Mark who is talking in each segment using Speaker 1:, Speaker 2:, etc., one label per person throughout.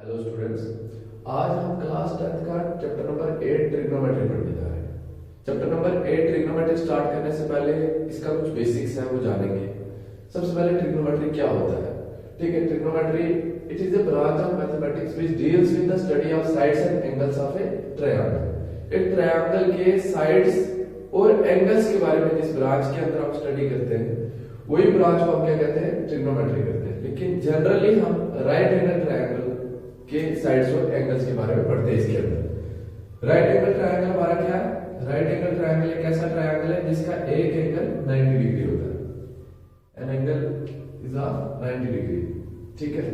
Speaker 1: Hello students, आज हम class 10th का चैप्टर नंबर 8 ट्रिग्नोमेट्री पढ़ने जा रहे हैं। चैप्टर नंबर 8 ट्रिग्नोमेट्री स्टार्ट करने से पहले इसका कुछ बेसिक्स है वो जानेंगे। सबसे पहले ट्रिग्नोमेट्री क्या होता है? ठीक है, trigonometry it is a branch of mathematics which deals with the study of sides and angles of A triangle. एक ट्रायंगल के साइड्स और एंगल्स के बारे में जिस ब्रांच के अंदर हम स्टडी करते हैं वही ब्रांच को हम क्या कहते हैं? ट्रिग्नोमेट्री कहते हैं। लेकिन जनरली हम राइट एंगल ट्रायंगल के साइड्स और एंगल्स के बारे में पढ़ते हैं। इसके अंदर राइट एंगल ट्रायंगल हमारा क्या है? राइट एंगल ट्रायंगल एक ऐसा ट्रायंगल है जिसका एक एंगल 90 डिग्री होता है। An angle is of 90 degree. ठीक है,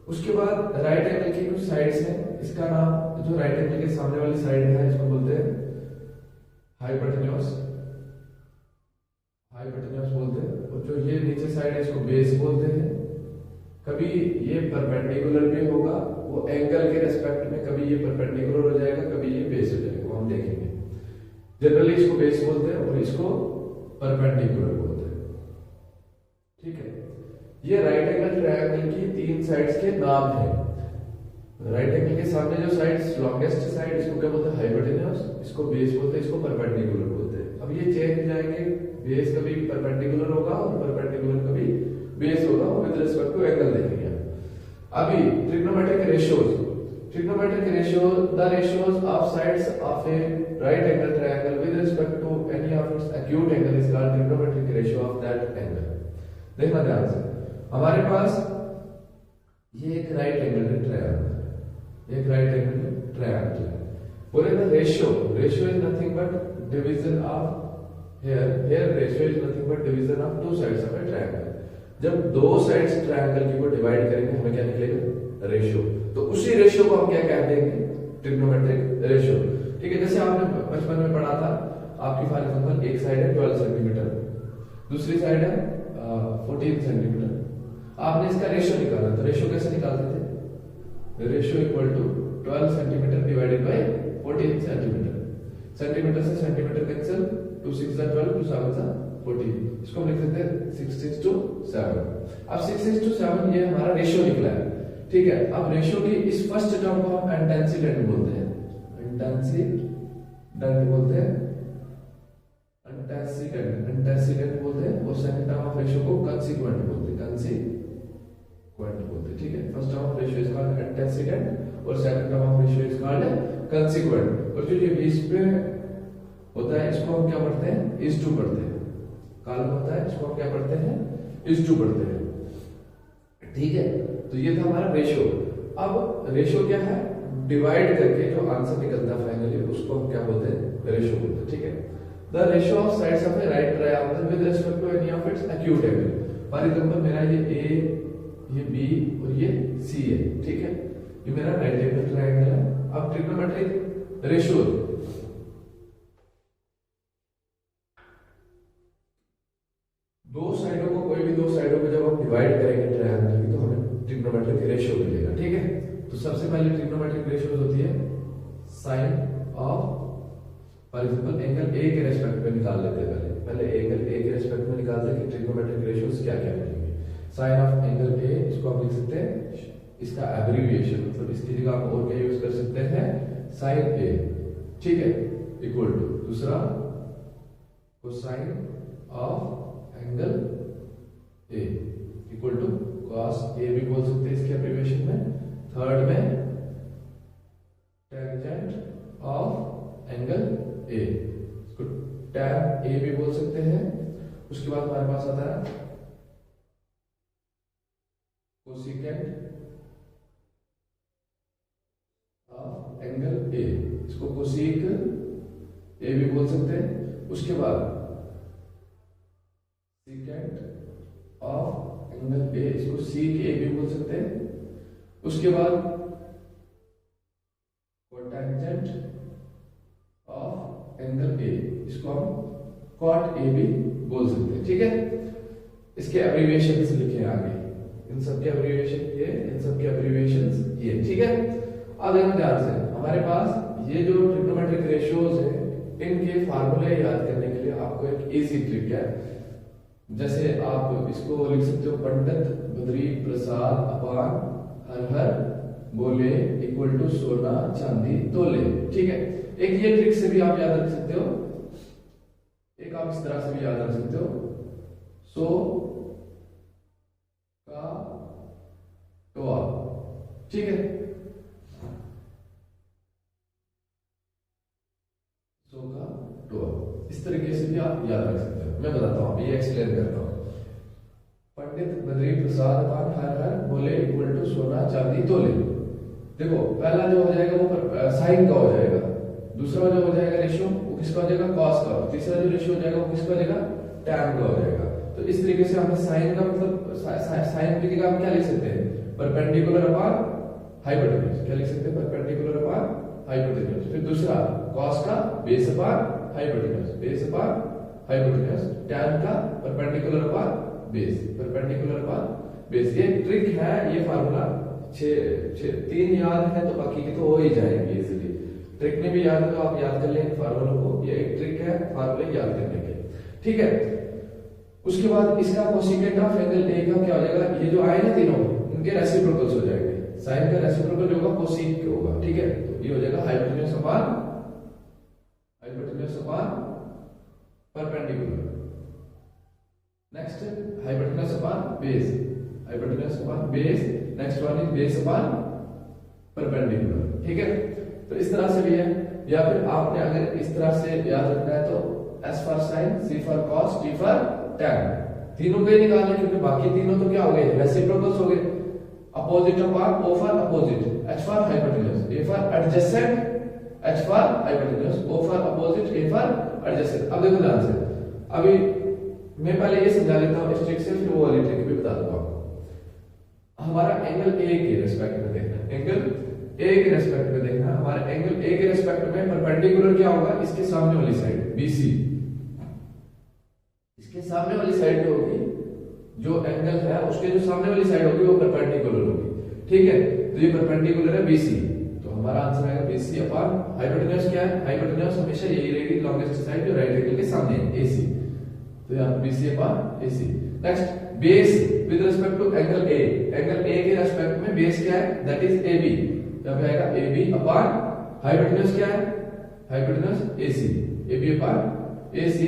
Speaker 1: उसके बाद राइट एंगल की कुछ साइड्स हैं। इसका नाम जो राइट एंगल के सामने वाली साइड है इसको बोलते हैं हाइपोटेन्यूज। हाइपोटेन्यूज बोलते हैं। और जो ये नीचे साइड है इसको बेस बोलते हैं। कभी ये परपेंडिकुलर भी होगा, वो एंगल के रेस्पेक्ट में कभी ये परपेंडिकुलर हो जाएगा, कभी ये बेस हो जाएगा, वो हम देखेंगे। जनरली इसको बेस बोलते हैं और इसको परपेंडिकुलर बोलते हैं। ठीक है, ये राइट एंगल ट्रायंगल की तीन साइड्स के नाम हैं। राइट एंगल के सामने जो साइड लॉन्गेस्ट साइड इसको क्या बोलते हैं? हाइपोटेन्यूज। इसको बेस बोलते हैं, इसको परपेंडिकुलर बोलते हैं। अब ये चेंज हो जाएंगे, बेस कभी परपेंडिकुलर होगा और परपेंडिकुलर कभी बेस होगा, विद रिस्पेक्ट टू एंगल देखेंगे। अभी trigonometric ratios. Trigonometric ratio the ratios of sides of a right angle triangle with respect to any of its acute angle is called trigonometric ratio of that angle. देखना ध्यान से, हमारे पास ये एक right angle triangle, एक right angle triangle है। बोले the ratio, ratio is nothing but division of here ratio is nothing but division of two sides of a triangle। जब दो साइड्स ट्रायंगल की को डिवाइड करेंगे हमें क्या निकलेगा? रेशियो। तो उसी रेशियो को हम क्या कह देंगे? Trigonometric ratio. ठीक है, जैसे आपने बचपन में पढ़ा था, आपकी फॉर एग्जांपल एक साइड है 12 सेंटीमीटर, दूसरी साइड है 14 सेंटीमीटर। आपने इसका रेशियो निकाला, तो रेशियो कैसे निकालते थे? Ratio equal to 12 centimetre divided by 14 centimetre. Centimetre से सेंटीमीटर कैंसिल, 2 6 12, 2 7 14। इसको हम लिख सकते हैं 6:7। अब 6:7 ये हमारा रेशियो निकला है। ठीक है, अब रेशियो की इस फर्स्ट टर्म को हम एंटेसिडेंट बोलते हैं। एंटेसिडेंट बोलते हैं, एंटेसिडेंट बोलते हैं। और सेकंड टर्म ऑफ रेशियो को कंसीक्वेंट बोलते हैं, कंसीक्वेंट बोलते हैं। ठीक है, first term of ratio is called antecedent और second term of ratio is called consequent. और जो ये बीच पे होता है इसको हम क्या पढ़ते हैं? इज टू पढ़ते हैं। कॉलम होता है इसको हम क्या पढ़ते हैं? इज टू पढ़ते हैं। ठीक है, तो ये था हमारा रेशियो। अब रेशियो क्या है? डिवाइड करके जो आंसर निकलता है फाइनली उसको हम क्या बोलते हैं? रेशियो बोलते हैं। ठीक है, the ratio of sides of a right triangle with respect to any of its acute angle. For example मेरा ये ए, ये बी और ये सी है। ठीक है, ये मेरा राइट एंगल ट्रायंगल है। अब ट्रिग्नोमेट्रिक रेशियो, दो साइडों को, कोई भी दो साइडों को जब हम डिवाइड करेंगे ट्रायंगल की तो हमें ट्रिग्नोमेट्रिक रेशियो मिलेगा। ठीक है, तो सबसे पहले ट्रिग्नोमेट्रिक रेशियो होती है sine of, for example angle A के रेस्पेक्ट में निकाल लेते हैं। पहले एंगल ए के रेस्पेक्ट में निकालते हैं कि ट्रिग्नोमेट्रिक रेशियोज क्या क्या मिलेंगे। साइन ऑफ एंगल ए, इसको हम लिख सकते हैं इसका एब्रिविएशन, मतलब इसकी जगह हम और क्या यूज कर सकते हैं? Sine A. ठीक है, इक्वल टू दूसरा cosine of angle A equal to cos A भी बोल सकते हैं इसके एब्रिविएशन में। थर्ड में टेंजेंट ऑफ एंगल ए, इसको टैन ए भी बोल सकते हैं। उसके बाद हमारे पास आता है कोसिकेंट ऑफ एंगल ए, इसको कोसिक ए भी बोल सकते हैं। उसके बाद सीकेंट ऑफ एंगल ए, इसको सीक ए भी बोल सकते हैं। उसके बाद कोटेंजेंट ऑफ एंगल ए, इसको हम कॉट ए भी बोल सकते हैं। ठीक है, इसके एब्रिविएशंस लिखे हैं आगे, इन सब के एब्रिविएशन ये, इन सब के एब्रिविएशंस ये। ठीक है, अब देखो ध्यान से, हमारे पास ये जो ट्रिग्नोमेट्रिक रेशियोज है इनके फार्मूले याद करने के लिए आपको एक इजी ट्रिक है। जैसे आप इसको लिख सकते हो पंडित बद्री प्रसाद अपान हर हर बोले इक्वल टू सोना चांदी तोले। ठीक है, एक ये ट्रिक से भी आप याद रख सकते हो, एक आप इस तरह से भी याद रख सकते हो, सो का टोआ। ठीक है, सो का टोआ, इस तरीके से भी आप याद रख सकते हो। मैं बताता हूं, ये एक्सप्लेन करता हूं। पंडित बद्री प्रसाद पान हर हर बोले इक्वल टू सोना चांदी तोले। देखो पहला जो हो जाएगा वो साइन का हो जाएगा, दूसरा जो हो जाएगा रेशियो वो किसका हो जाएगा, कॉस का, तीसरा जो रेशियो हो जाएगा वो किसका हो जाएगा, टैन का हो जाएगा। तो इस तरीके से हमें साइन का मतलब साइन की जगह हम क्या लिख सकते हैं, परपेंडिकुलर अपॉन हाइपोटेन्यूज। क्या लिख सकते हैं, परपेंडिकुलर अपॉन हाइपोटेन्यूज। फिर दूसरा कॉस का base upon hypotenuse, base upon hypotenuse, tan का perpendicular upon base, perpendicular upon base. ये ट्रिक है, ये फार्मूला 3 याद है तो बाकी की तो हो ही जाएंगे इजीली। ट्रिक में भी याद है तो आप याद कर लेंगे फार्मूला को, ये एक ट्रिक है फार्मूले याद करने के। ठीक है, उसके बाद इसका कोसेकेंट ऑफ एंगल ए का क्या हो जाएगा, ये जो आए ना तीनों इनके रेसिप्रोकल्स हो जाएंगे। साइन का रेसिप्रोकल जो होगा कोसेक होगा। ठीक है, तो ये हो जाएगा hypotenuse upon perpendicular. Next hypotenuse upon base, hypotenuse upon base. Next one is base upon perpendicular. ठीक है, तो इस तरह से भी है, या फिर आपने अगर इस तरह से याद रखना है तो S for sine, C for cos, T for tan, तीनों को ही निकालना है क्योंकि बाकी तीनों तो क्या हो गए, रेसिप्रोकल्स हो गए। Opposite upon O for opposite, H for hypotenuse, A for adjacent, H for hypotenuse, O for opposite, A for adjacent. अब देखो ध्यान से, अभी मैं पहले ये समझा लेता हूं इस ट्रिक से, फिर वो वाली ट्रिक भी बता दूंगा आपको। हमारा एंगल A के रिस्पेक्ट में देखना, एंगल A के रिस्पेक्ट में देखना, हमारे एंगल A के रिस्पेक्ट में परपेंडिकुलर क्या होगा, इसके सामने वाली साइड BC, इसके सामने वाली साइड जो होगी, जो एंगल है उसके जो सामने वाली साइड होगी वो परपेंडिकुलर होगी। ठीक है, तो ये परपेंडिकुलर है BC, तो हमारा आंसर आएगा BC अपॉन हाइपोटेन्यूज। क्या है, हाइपोटेन्यूज हमेशा यही रहेगी, लॉन्गेस्ट साइड जो राइट एंगल के सामने है AC, तो यहाँ BC upon AC। Next base with respect to angle A, angle A के रिस्पेक्ट में बेस क्या है, दैट इज AB, यहाँ पे आएगा AB अपॉन हाइपोटेन्यूज। क्या है, hypotenuse AC, AB upon AC।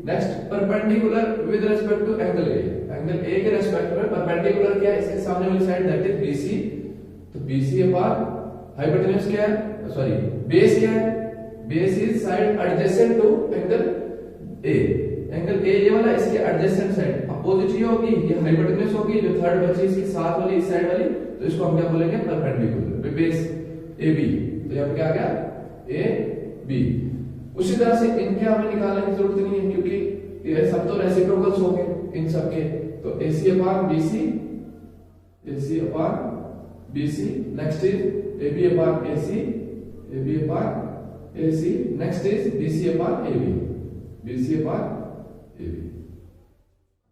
Speaker 1: Next perpendicular with respect to angle A, angle A के रिस्पेक्ट में परपेंडिकुलर क्या है, इसके सामने वाली साइड दैट इज BC, तो BC अपॉन हाइपोटेन्यूज क्या है, सॉरी बेस क्या है, base is side adjacent to angle A, angle A ये वाला, इसके एडजेसेंट साइड अपोजिट ये होगी, ये हाइपोटेन्यूज होगी, जो थर्ड बची इसकी साथ वाली इस साइड वाली, तो इसको हम क्या बोलेंगे, परपेंडिकुलर, बेस AB, तो यहाँ पे क्या आ गया AB। उसी तरह से इनके हमें निकालने की जरूरत नहीं है क्योंकि ये सब तो रेसिप्रोकल्स होंगे इन सब के, तो AC upon BC, AC upon BC। Next is AB upon AC, AB upon AC। Next is BC upon AB, BC upon AB।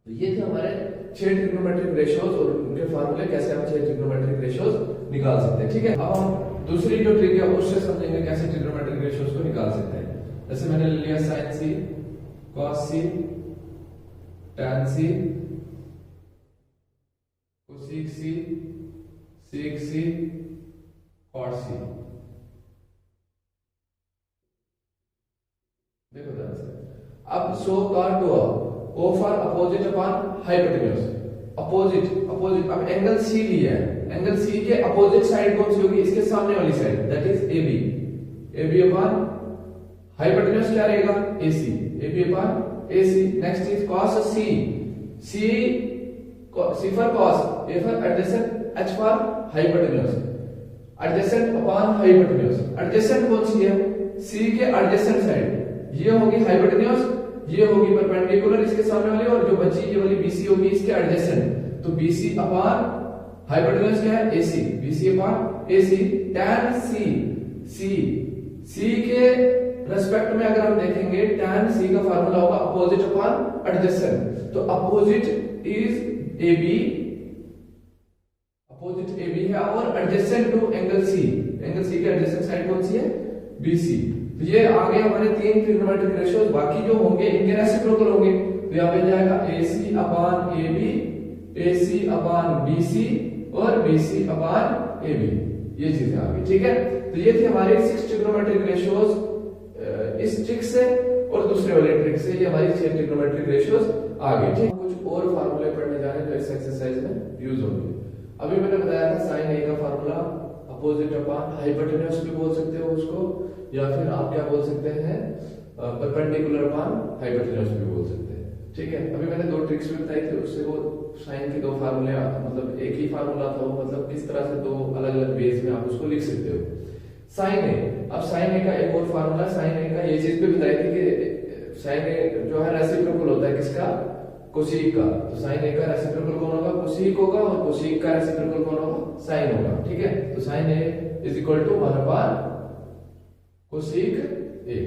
Speaker 1: तो ये थे हमारे 6 ट्रिग्नोमेट्रिक रेशियोज और उनके फार्मूले, कैसे हम 6 ट्रिग्नोमेट्रिक रेशियोज निकाल सकते हैं। ठीक है, अब हम दूसरी जो ट्रिक है उससे समझेंगे कैसे ट्रिग्नोमेट्रिक रेशियोज को निकाल सकते हैं। जैसे मैंने लिया sin C, cos C, tan C, cosec C, sec C, cot C। देखो ध्यान से, अब सो का टोआ, O for opposite upon hypotenuse, opposite. अब एंगल C लिया है, एंगल C के अपोजिट साइड कौन सी होगी, इसके सामने वाली side, that is AB upon hypotenuse क्या रहेगा, AC, AB upon AC। Next is cos C for cos, A for adjacent, H for hypotenuse, adjacent upon hypotenuse. Adjacent कौन सी है, C के एडजेसेंट साइड, ये होगी हाइपोटेन्यूज, ये होगी परपेंडिकुलर इसके सामने वाली, और जो बची ये वाली BC होगी इसके एडजेसेंट, तो BC अपॉन हाइपोटेन्यूज क्या है, AC, BC upon AC। tan C के रेस्पेक्ट में अगर हम देखेंगे, tan C का फार्मूला होगा अपोजिट अपॉन एडजेसेंट, तो opposite is AB, opposite AB है, और adjacent to angle C, angle C के एडजेसेंट साइड कौन सी है, BC। तो ये आ गए हमारे 3 ट्रिग्नोमेट्रिक रेशियोज, बाकी जो होंगे इनके रेसिप्रोकल होंगे, तो यहाँ पे जाएगा AC upon AB, AC upon BC और BC अपॉन AB। ये चीजें आ गई, ठीक है। तो ये थी हमारी 6 ट्रिग्नोमेट्रिक रेशियोज इस ट्रिक से, और दूसरे वाले ट्रिक से ये हमारी 6 ट्रिग्नोमेट्रिक रेशियोज आ गई, ठीक। कुछ और फार्मूले पढ़ने जा रहे हैं जो इस एक्सरसाइज में यूज होंगे। अभी मैंने बताया था साइन ए का फार्मूला अपोजिट अपॉन हाइपोटेन्यूज भी बोल सकते हो उसको, या फिर आप क्या बोल सकते हैं परपेंडिकुलर अपॉन हाइपोटेन्यूज भी बोल सकते हैं, ठीक है। अभी मैंने 2 ट्रिक्स भी बताई थी, उससे वो साइन के 2 फार्मूले, मतलब एक ही फार्मूला था वो, मतलब किस तरह से 2 अलग अलग बेस में आप उसको लिख सकते हो। साइन ए, अब साइन ए का एक और फार्मूला, साइन ए का ये चीज भी बताई थी कि साइन ए जो है रेसिप्रोकल होता है किसका, कोसीक का। तो साइन ए का रेसिप्रोकल कौन होगा, कोसीक होगा, और कोसीक का रेसिप्रोकल कौन होगा, साइन होगा, ठीक है। तो sine A is equal to 1 upon cosec A.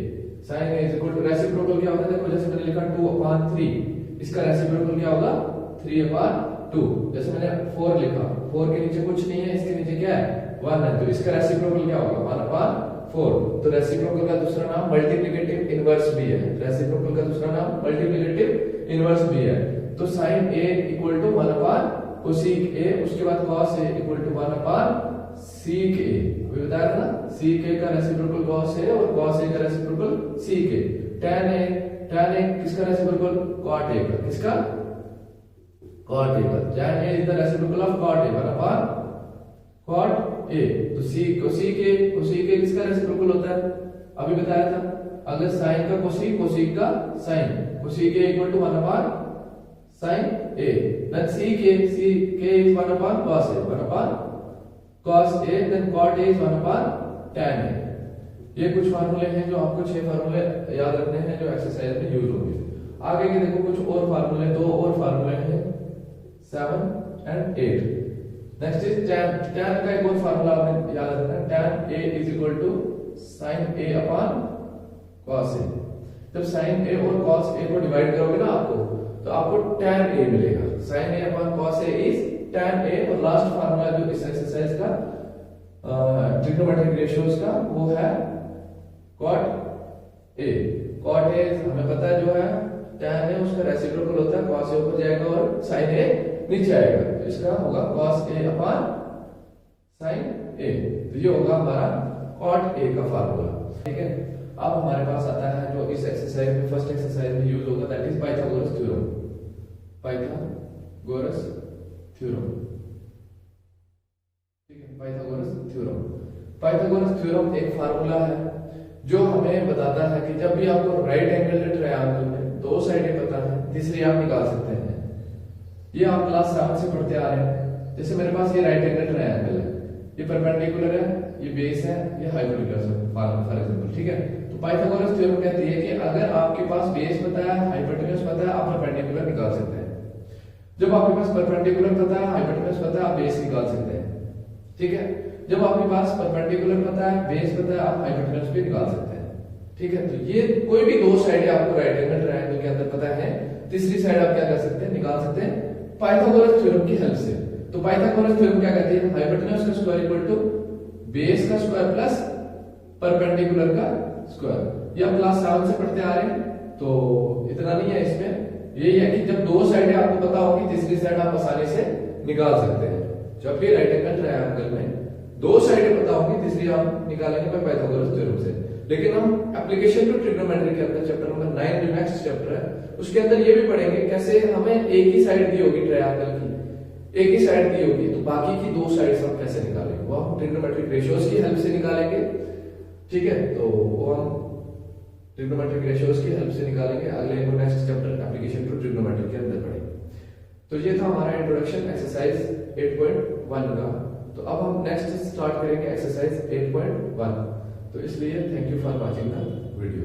Speaker 1: Sine A is equal to reciprocal क्या होता है, देखो जैसे मैंने लिखा 2 अपॉन 3, इसका रेसिप्रोकल क्या होगा 3 अपॉन 2। जैसे मैंने 4 लिखा, 4 के नीचे कुछ नहीं है, इसके नीचे क्या है 1 है, तो इसका रेसिप्रोकल क्या होगा 1 अपॉन 4। तो रेसिप्रोकल का दूसरा नाम मल्टीप्लिकेटिव इनवर्स भी है, रेसिप्रोकल का दूसरा नाम मल्टीप्लिकेटिव इनवर्स भी है। तो sine A equal to 1 upon cosec A, उसके बाद cos A equal to 1 upon sec A. अभी बताया था ना, सीक ए का रेसिप्रोकल कॉस ए और कॉस ए का रेसिप्रोकल सीक ए। tan ए किसका रेसिप्रोकल, कॉट ए का, किसका कॉट ए का। tan A is the reciprocal of cot A, 1 upon cot A. तो कोसीक ए किसका रेसिप्रोकल होता है, अभी बताया था, अगर साइन का कोसीक, कोसीक का sine, cosec A equal to 1 upon sine A. Then sec A is 1 upon cos A, 1 अपॉन cos a, then cot a is 1 upon tan a। ये कुछ फार्मूले हैं जो आपको 6 फार्मूले याद रखने हैं जो एक्सरसाइज में यूज होंगे। आगे के देखो कुछ और फार्मूले, 2 और फार्मूले हैं 7 and 8। नेक्स्ट इज tan का एक और फार्मूला आपने याद रखना है, tan a is equal to sin a upon cos a। जब sin a और cos a को डिवाइड करोगे ना आपको, तो आपको tan a मिलेगा, sin a upon cos a is tan a। और लास्ट फार्मूला जो इस एक्सरसाइज का ट्रिग्नोमेट्रिक रेशियोज का वो है cot a। cot a हमें पता है जो है tan a उसका रेसिप्रोकल होता है, cos a ऊपर जाएगा और sin a नीचे आएगा, तो इसका होगा cos a upon sin a। तो ये होगा हमारा cot a का फार्मूला, ठीक है। अब हमारे पास आता है जो इस एक्सरसाइज में फर्स्ट एक्सरसाइज में यूज होगा, that is Pythagoras theorem. Pythagoras theorem, ठीक है। पाइथागोरस थ्योरम एक फार्मूला है जो हमें बताता है कि जब भी आपको राइट एंगल ट्रायंगल में 2 साइडें पता है, तीसरी आप निकाल सकते हैं। ये आप क्लास 7 से पढ़ते आ रहे हैं। जैसे मेरे पास ये राइट एंगल ट्रायंगल है, ये परपेंडिकुलर है, ये बेस है, ये हाइपोटेन्यूज है फॉर एग्जांपल, ठीक है। तो पाइथागोरस थ्योरम कहती है कि अगर आपके पास बेस पता है, हाइपोटेन्यूज पता है, आप परपेंडिकुलर निकाल सकते हैं। जब आपके पास परपेंडिकुलर पता है, हाइपोटेन्यूज पता है, आप बेस निकाल सकते हैं, ठीक है। जब आपके पास परपेंडिकुलर पता है, बेस पता है, आप हाइपोटेन्यूज भी निकाल सकते हैं, ठीक है। तो ये कोई भी 2 साइड आपको राइट एंगल ट्रायंगल के अंदर पता है, तीसरी साइड आप क्या कर सकते हैं, निकाल सकते हैं पाइथागोरस थ्योरम की हेल्प से। तो पाइथागोरस थ्योरम क्या कहती है, हाइपोटेन्यूज का स्क्वायर इक्वल टू बेस का स्क्वायर प्लस परपेंडिकुलर का स्क्वायर। ये आप क्लास 7 से पढ़ते आ रहे हैं, तो इतना नहीं है इसमें। यही है कि जब 2 साइडें आपको पता होगी, तीसरी साइड आप आसानी से निकाल सकते हैं। जब भी राइट एंगल ट्रायंगल में 2 साइडें पता होगी, तीसरी आप निकालेंगे पाइथागोरस थ्योरम से। लेकिन हम एप्लीकेशन टू ट्रिग्नोमेट्री के अंदर चैप्टर नंबर 9 जो नेक्स्ट चैप्टर है, उसके अंदर ये भी पढ़ेंगे कैसे हमें एक ही साइड दी होगी ट्रायंगल की, एक ही साइड दी होगी, तो बाकी की 2 साइड्स हम कैसे निकालेंगे, वो हम ट्रिग्नोमेट्रिक रेशियोज की हेल्प से निकालेंगे, ठीक है। तो वो हम ट्रिग्नोमेट्रिक रेशियोज की हेल्प से निकालेंगे अगले next chapter application to trigonometry के अंदर पढ़ेंगे। तो ये था हमारा इंट्रोडक्शन एक्सरसाइज 8.1 का। तो अब हम नेक्स्ट स्टार्ट करेंगे एक्सरसाइज 8.1। तो इसलिए thank you for watching the video.